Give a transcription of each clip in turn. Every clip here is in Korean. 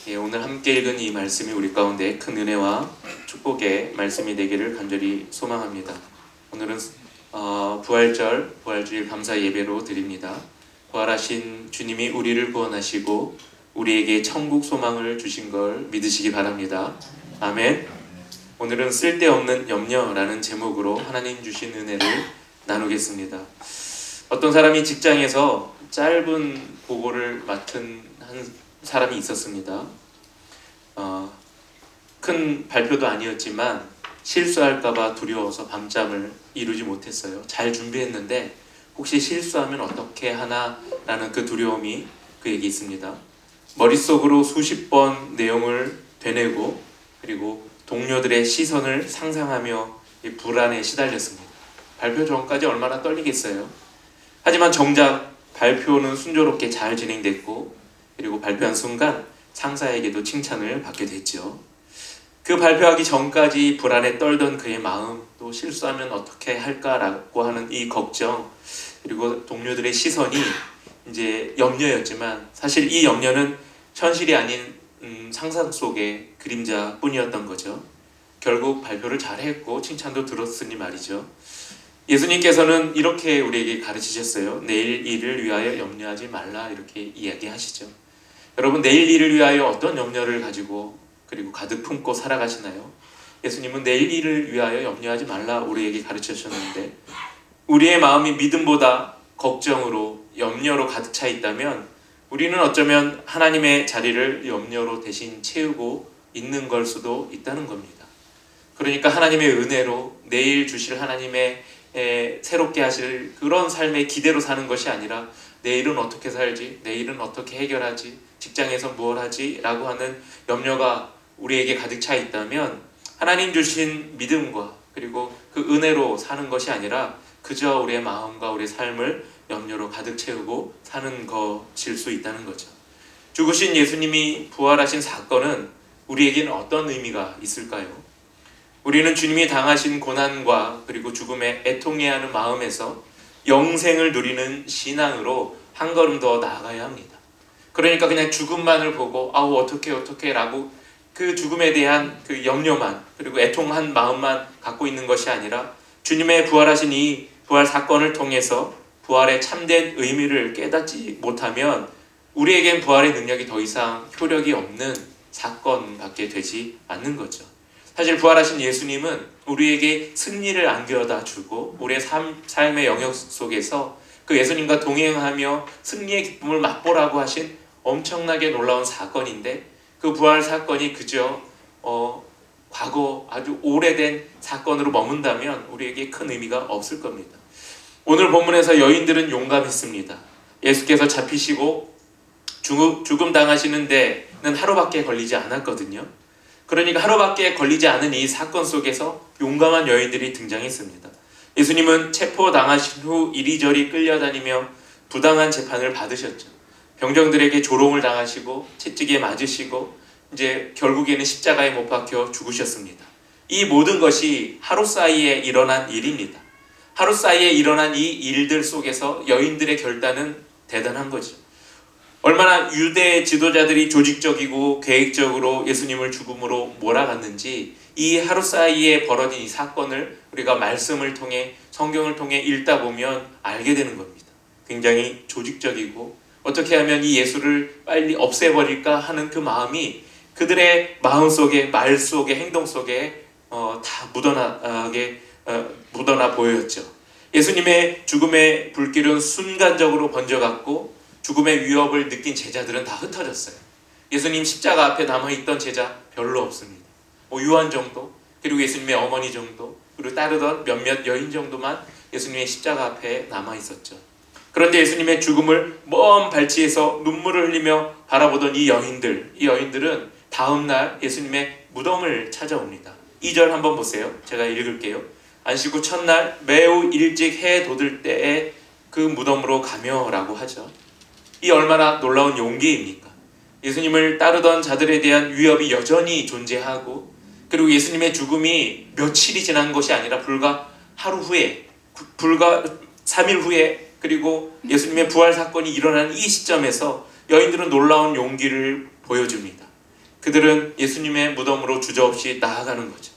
오늘 함께 읽은 이 말씀이 우리 가운데 큰 은혜와 축복의 말씀이 되기를 간절히 소망합니다. 오늘은 부활절, 부활주일 감사 예배로 드립니다. 부활하신 주님이 우리를 구원하시고 우리에게 천국 소망을 주신 걸 믿으시기 바랍니다. 아멘. 오늘은 쓸데없는 염려라는 제목으로 하나님 주신 은혜를 나누겠습니다. 어떤 사람이 직장에서 짧은 보고를 맡은 한 사람이 있었습니다. 큰 발표도 아니었지만 실수할까봐 두려워서 밤잠을 이루지 못했어요. 잘 준비했는데 혹시 실수하면 어떻게 하나라는 그 두려움이 그에게 있습니다. 머릿속으로 수십 번 내용을 되뇌고 그리고 동료들의 시선을 상상하며 불안에 시달렸습니다. 발표 전까지 얼마나 떨리겠어요. 하지만 정작 발표는 순조롭게 잘 진행됐고 그리고 발표한 순간 상사에게도 칭찬을 받게 됐죠. 그 발표하기 전까지 불안에 떨던 그의 마음, 또 실수하면 어떻게 할까라고 하는 이 걱정, 그리고 동료들의 시선이 이제 염려였지만 사실 이 염려는 현실이 아닌 상상 속의 그림자뿐이었던 거죠. 결국 발표를 잘했고 칭찬도 들었으니 말이죠. 예수님께서는 이렇게 우리에게 가르치셨어요. 내일 일을 위하여 염려하지 말라 이렇게 이야기하시죠. 여러분, 내일 일을 위하여 어떤 염려를 가지고 그리고 가득 품고 살아가시나요? 예수님은 내일 일을 위하여 염려하지 말라 우리에게 가르쳐 주셨는데 우리의 마음이 믿음보다 걱정으로 염려로 가득 차 있다면 우리는 어쩌면 하나님의 자리를 염려로 대신 채우고 있는 걸 수도 있다는 겁니다. 그러니까 하나님의 은혜로 내일 주실 하나님의 새롭게 하실 그런 삶의 기대로 사는 것이 아니라 내일은 어떻게 살지? 내일은 어떻게 해결하지? 직장에서 뭘 하지? 라고 하는 염려가 우리에게 가득 차 있다면 하나님 주신 믿음과 그리고 그 은혜로 사는 것이 아니라 그저 우리의 마음과 우리의 삶을 염려로 가득 채우고 사는 것일 수 있다는 거죠. 죽으신 예수님이 부활하신 사건은 우리에게는 어떤 의미가 있을까요? 우리는 주님이 당하신 고난과 그리고 죽음에 애통해야 하는 마음에서 영생을 누리는 신앙으로 한 걸음 더 나아가야 합니다. 그러니까 그냥 죽음만을 보고 어떻게 라고 그 죽음에 대한 그 염려만 그리고 애통한 마음만 갖고 있는 것이 아니라 주님의 부활하신 이 부활 사건을 통해서 부활의 참된 의미를 깨닫지 못하면 우리에겐 부활의 능력이 더 이상 효력이 없는 사건밖에 되지 않는 거죠. 사실 부활하신 예수님은 우리에게 승리를 안겨다 주고 우리의 삶의 영역 속에서 그 예수님과 동행하며 승리의 기쁨을 맛보라고 하신 엄청나게 놀라운 사건인데 그 부활 사건이 그저 과거 아주 오래된 사건으로 머문다면 우리에게 큰 의미가 없을 겁니다. 오늘 본문에서 여인들은 용감했습니다. 예수께서 잡히시고 죽음 당하시는 데는 하루밖에 걸리지 않았거든요. 그러니까 하루밖에 걸리지 않은 이 사건 속에서 용감한 여인들이 등장했습니다. 예수님은 체포당하신 후 이리저리 끌려다니며 부당한 재판을 받으셨죠. 병정들에게 조롱을 당하시고 채찍에 맞으시고 이제 결국에는 십자가에 못 박혀 죽으셨습니다. 이 모든 것이 하루 사이에 일어난 일입니다. 하루 사이에 일어난 이 일들 속에서 여인들의 결단은 대단한 거죠. 얼마나 유대 지도자들이 조직적이고 계획적으로 예수님을 죽음으로 몰아갔는지 이 하루 사이에 벌어진 이 사건을 우리가 말씀을 통해 성경을 통해 읽다 보면 알게 되는 겁니다. 굉장히 조직적이고 어떻게 하면 이 예수를 빨리 없애버릴까 하는 그 마음이 그들의 마음 속에 말 속에 행동 속에 다 묻어나 보였죠. 예수님의 죽음의 불길은 순간적으로 번져갔고 죽음의 위협을 느낀 제자들은 다 흩어졌어요. 예수님 십자가 앞에 남아있던 제자 별로 없습니다. 요한 정도, 그리고 예수님의 어머니 정도, 그리고 따르던 몇몇 여인 정도만 예수님의 십자가 앞에 남아있었죠. 그런데 예수님의 죽음을 먼 발치에서 눈물을 흘리며 바라보던 이 여인들은 다음날 예수님의 무덤을 찾아옵니다. 2절 한번 보세요. 제가 읽을게요. 안식 후 첫날 매우 일찍 해 돋을 때에 그 무덤으로 가며 라고 하죠. 이 얼마나 놀라운 용기입니까? 예수님을 따르던 자들에 대한 위협이 여전히 존재하고 그리고 예수님의 죽음이 며칠이 지난 것이 아니라 불과 하루 후에 불과 3일 후에 그리고 예수님의 부활 사건이 일어나는 이 시점에서 여인들은 놀라운 용기를 보여줍니다. 그들은 예수님의 무덤으로 주저없이 나아가는 거죠.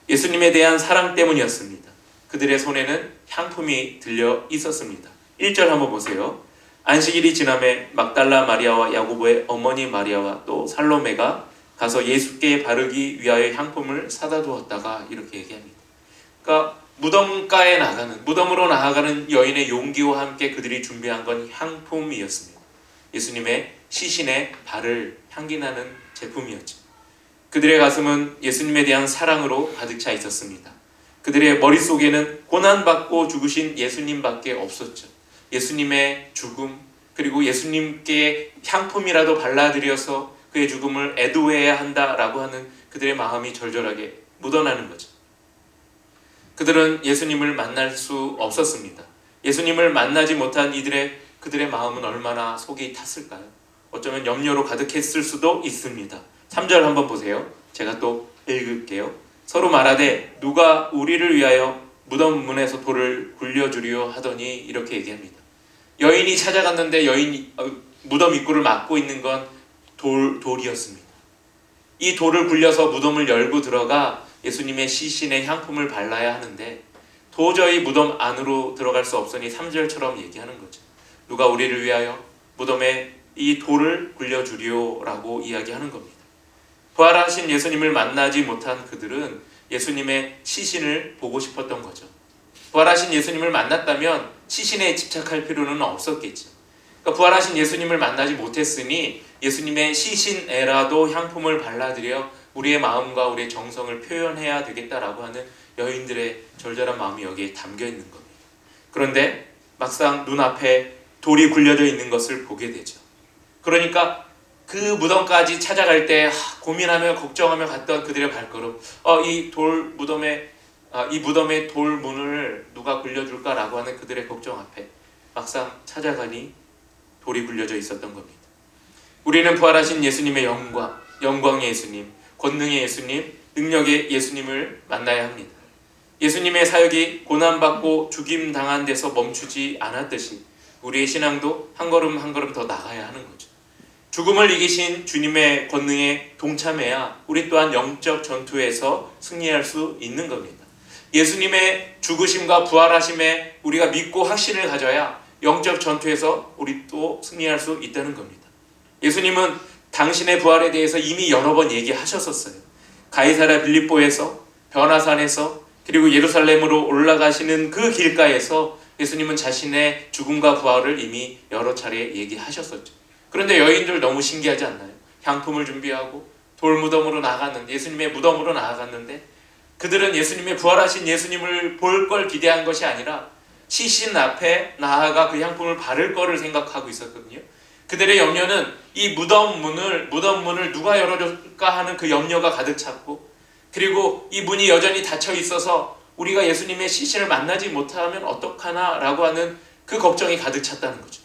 예수님에 대한 사랑 때문이었습니다. 그들의 손에는 향품이 들려 있었습니다. 1절 한번 보세요. 안식일이 지남에 막달라 마리아와 야고보의 어머니 마리아와 또 살로메가 가서 예수께 바르기 위하여 향품을 사다 두었다가 이렇게 얘기합니다. 그러니까 무덤으로 나아가는 여인의 용기와 함께 그들이 준비한 건 향품이었습니다. 예수님의 시신에 바를 향기나는 제품이었죠. 그들의 가슴은 예수님에 대한 사랑으로 가득 차 있었습니다. 그들의 머릿속에는 고난받고 죽으신 예수님밖에 없었죠. 예수님의 죽음, 그리고 예수님께 향품이라도 발라드려서 그의 죽음을 애도해야 한다라고 하는 그들의 마음이 절절하게 묻어나는 거죠. 그들은 예수님을 만날 수 없었습니다. 예수님을 만나지 못한 그들의 마음은 얼마나 속이 탔을까요? 어쩌면 염려로 가득했을 수도 있습니다. 3절 한번 보세요. 제가 또 읽을게요. 서로 말하되 누가 우리를 위하여 무덤 문에서 돌을 굴려주리요 하더니 이렇게 얘기합니다. 여인이 찾아갔는데 무덤 입구를 막고 있는 건 돌이었습니다. 이 돌을 굴려서 무덤을 열고 들어가 예수님의 시신에 향품을 발라야 하는데 도저히 무덤 안으로 들어갈 수 없으니 3절처럼 얘기하는 거죠. 누가 우리를 위하여 무덤에 이 돌을 굴려주리요 라고 이야기하는 겁니다. 부활하신 예수님을 만나지 못한 그들은 예수님의 시신을 보고 싶었던 거죠. 부활하신 예수님을 만났다면 시신에 집착할 필요는 없었겠죠. 그러니까 부활하신 예수님을 만나지 못했으니 예수님의 시신에라도 향품을 발라드려 우리의 마음과 우리의 정성을 표현해야 되겠다라고 하는 여인들의 절절한 마음이 여기에 담겨 있는 겁니다. 그런데 막상 눈앞에 돌이 굴려져 있는 것을 보게 되죠. 그러니까 그 무덤까지 찾아갈 때 고민하며 걱정하며 갔던 그들의 발걸음, 이 무덤의 돌 문을 누가 굴려줄까라고 하는 그들의 걱정 앞에 막상 찾아가니 돌이 굴려져 있었던 겁니다. 우리는 부활하신 예수님의 영광의 예수님, 권능의 예수님, 능력의 예수님을 만나야 합니다. 예수님의 사역이 고난받고 죽임당한 데서 멈추지 않았듯이 우리의 신앙도 한 걸음 한 걸음 더 나가야 하는 거죠. 죽음을 이기신 주님의 권능에 동참해야 우리 또한 영적 전투에서 승리할 수 있는 겁니다. 예수님의 죽으심과 부활하심에 우리가 믿고 확신을 가져야 영적 전투에서 우리 또 승리할 수 있다는 겁니다. 예수님은 당신의 부활에 대해서 이미 여러 번 얘기하셨었어요. 가이사랴 빌립보에서, 변화산에서, 그리고 예루살렘으로 올라가시는 그 길가에서 예수님은 자신의 죽음과 부활을 이미 여러 차례 얘기하셨었죠. 그런데 여인들 너무 신기하지 않나요? 향품을 준비하고 돌무덤으로 나갔는데, 예수님의 무덤으로 나아갔는데 그들은 예수님의 부활하신 예수님을 볼 걸 기대한 것이 아니라 시신 앞에 나아가 그 향품을 바를 거를 생각하고 있었거든요. 그들의 염려는 이 무덤 문을 누가 열어줄까 하는 그 염려가 가득 찼고, 그리고 이 문이 여전히 닫혀 있어서 우리가 예수님의 시신을 만나지 못하면 어떡하나 라고 하는 그 걱정이 가득 찼다는 거죠.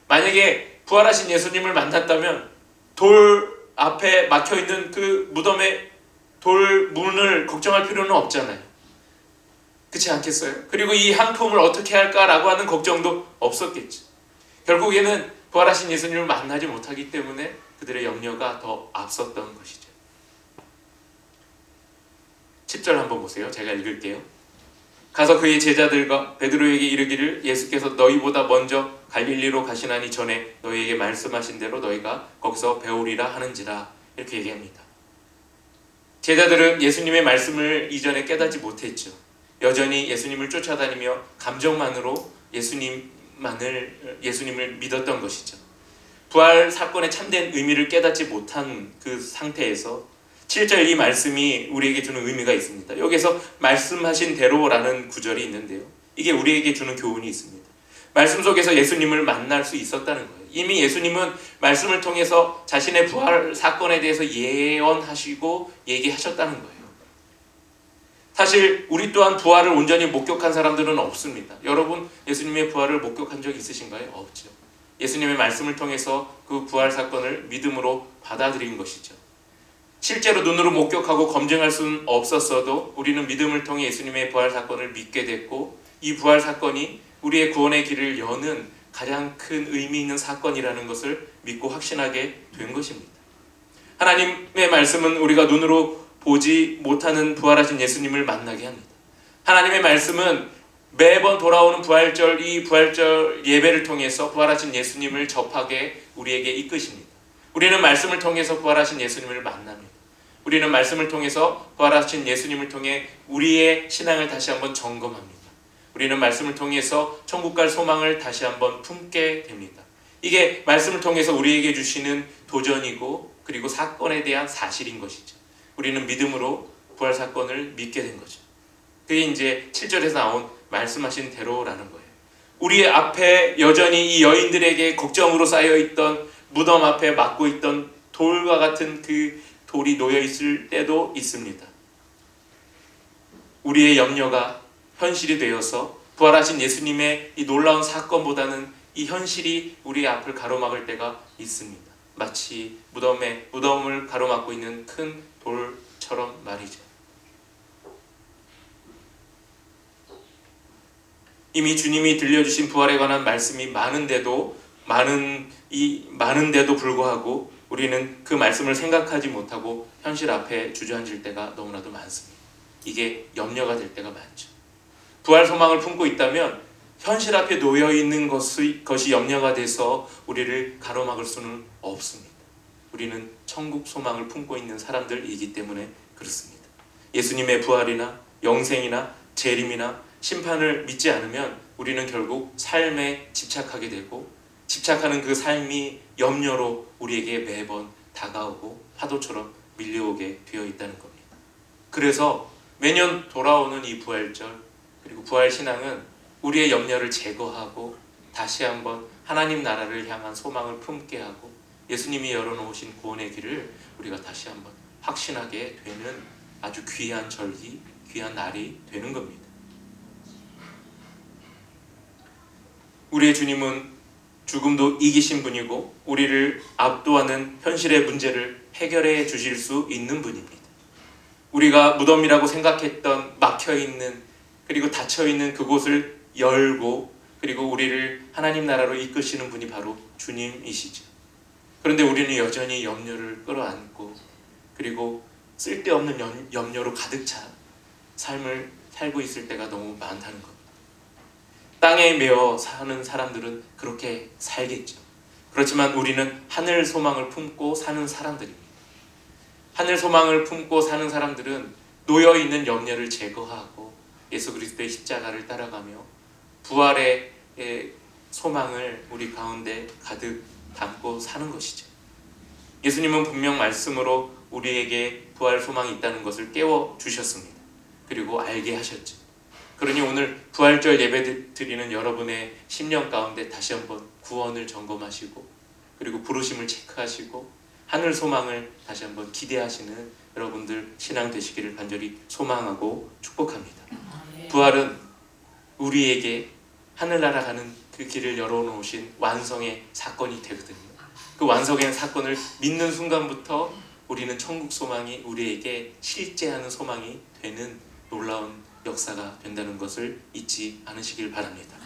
만약에 부활하신 예수님을 만났다면 돌 앞에 막혀있는 그 무덤의 돌 문을 걱정할 필요는 없잖아요. 그렇지 않겠어요? 그리고 이 향품을 어떻게 할까라고 하는 걱정도 없었겠죠. 결국에는 부활하신 예수님을 만나지 못하기 때문에 그들의 염려가 더 앞섰던 것이죠. 10절 한번 보세요. 제가 읽을게요. 가서 그의 제자들과 베드로에게 이르기를 예수께서 너희보다 먼저 갈릴리로 가시나니 전에 너희에게 말씀하신 대로 너희가 거기서 배우리라 하는지라, 이렇게 얘기합니다. 제자들은 예수님의 말씀을 이전에 깨닫지 못했죠. 여전히 예수님을 쫓아다니며 감정만으로 예수님을 믿었던 것이죠. 부활 사건의 참된 의미를 깨닫지 못한 그 상태에서 7절 이 말씀이 우리에게 주는 의미가 있습니다. 여기서 말씀하신 대로라는 구절이 있는데요. 이게 우리에게 주는 교훈이 있습니다. 말씀 속에서 예수님을 만날 수 있었다는 거예요. 이미 예수님은 말씀을 통해서 자신의 부활 사건에 대해서 예언하시고 얘기하셨다는 거예요. 사실 우리 또한 부활을 온전히 목격한 사람들은 없습니다. 여러분, 예수님의 부활을 목격한 적 있으신가요? 없죠. 예수님의 말씀을 통해서 그 부활 사건을 믿음으로 받아들인 것이죠. 실제로 눈으로 목격하고 검증할 수는 없었어도 우리는 믿음을 통해 예수님의 부활 사건을 믿게 됐고, 이 부활 사건이 우리의 구원의 길을 여는 가장 큰 의미 있는 사건이라는 것을 믿고 확신하게 된 것입니다. 하나님의 말씀은 우리가 눈으로 보지 못하는 부활하신 예수님을 만나게 합니다. 하나님의 말씀은 매번 돌아오는 부활절, 이 부활절 예배를 통해서 부활하신 예수님을 접하게 우리에게 이끄십니다. 우리는 말씀을 통해서 부활하신 예수님을 만납니다. 우리는 말씀을 통해서 부활하신 예수님을 통해 우리의 신앙을 다시 한번 점검합니다. 우리는 말씀을 통해서 천국 갈 소망을 다시 한번 품게 됩니다. 이게 말씀을 통해서 우리에게 주시는 도전이고 그리고 사건에 대한 사실인 것이죠. 우리는 믿음으로 부활 사건을 믿게 된 거죠. 그게 이제 7절에서 나온 말씀하신 대로라는 거예요. 우리 앞에 여전히 이 여인들에게 걱정으로 쌓여있던 무덤 앞에 막고 있던 돌과 같은 그 돌이 놓여 있을 때도 있습니다. 우리의 염려가 현실이 되어서 부활하신 예수님의 이 놀라운 사건보다는 이 현실이 우리의 앞을 가로막을 때가 있습니다. 마치 무덤을 가로막고 있는 큰 돌처럼 말이죠. 이미 주님이 들려주신 부활에 관한 말씀이 많은데도 불구하고 우리는 그 말씀을 생각하지 못하고 현실 앞에 주저앉을 때가 너무나도 많습니다. 이게 염려가 될 때가 많죠. 부활 소망을 품고 있다면 현실 앞에 놓여 있는 것이 염려가 돼서 우리를 가로막을 수는 없습니다. 우리는 천국 소망을 품고 있는 사람들이기 때문에 그렇습니다. 예수님의 부활이나 영생이나 재림이나 심판을 믿지 않으면 우리는 결국 삶에 집착하게 되고 집착하는 그 삶이 염려로 우리에게 매번 다가오고 파도처럼 밀려오게 되어 있다는 겁니다. 그래서 매년 돌아오는 이 부활절 그리고 부활신앙은 우리의 염려를 제거하고 다시 한번 하나님 나라를 향한 소망을 품게 하고 예수님이 열어놓으신 구원의 길을 우리가 다시 한번 확신하게 되는 아주 귀한 절기, 귀한 날이 되는 겁니다. 우리의 주님은 죽음도 이기신 분이고 우리를 압도하는 현실의 문제를 해결해 주실 수 있는 분입니다. 우리가 무덤이라고 생각했던 막혀있는 그리고 닫혀있는 그곳을 열고 그리고 우리를 하나님 나라로 이끄시는 분이 바로 주님이시죠. 그런데 우리는 여전히 염려를 끌어안고 그리고 쓸데없는 염려로 가득 찬 삶을 살고 있을 때가 너무 많다는 겁니다. 땅에 매어 사는 사람들은 그렇게 살겠죠. 그렇지만 우리는 하늘 소망을 품고 사는 사람들입니다. 하늘 소망을 품고 사는 사람들은 놓여있는 염려를 제거하고 예수 그리스도의 십자가를 따라가며 부활의 소망을 우리 가운데 가득 담고 사는 것이죠. 예수님은 분명 말씀으로 우리에게 부활 소망이 있다는 것을 깨워주셨습니다. 그리고 알게 하셨죠. 그러니 오늘 부활절 예배 드리는 여러분의 심령 가운데 다시 한번 구원을 점검하시고 그리고 부르심을 체크하시고 하늘 소망을 다시 한번 기대하시는 여러분들 신앙 되시기를 간절히 소망하고 축복합니다. 부활은 우리에게 하늘나라 가는 그 길을 열어놓으신 완성의 사건이 되거든요. 그 완성의 사건을 믿는 순간부터 우리는 천국 소망이 우리에게 실제하는 소망이 되는 놀라운 역사가 된다는 것을 잊지 않으시길 바랍니다.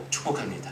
축복합니다.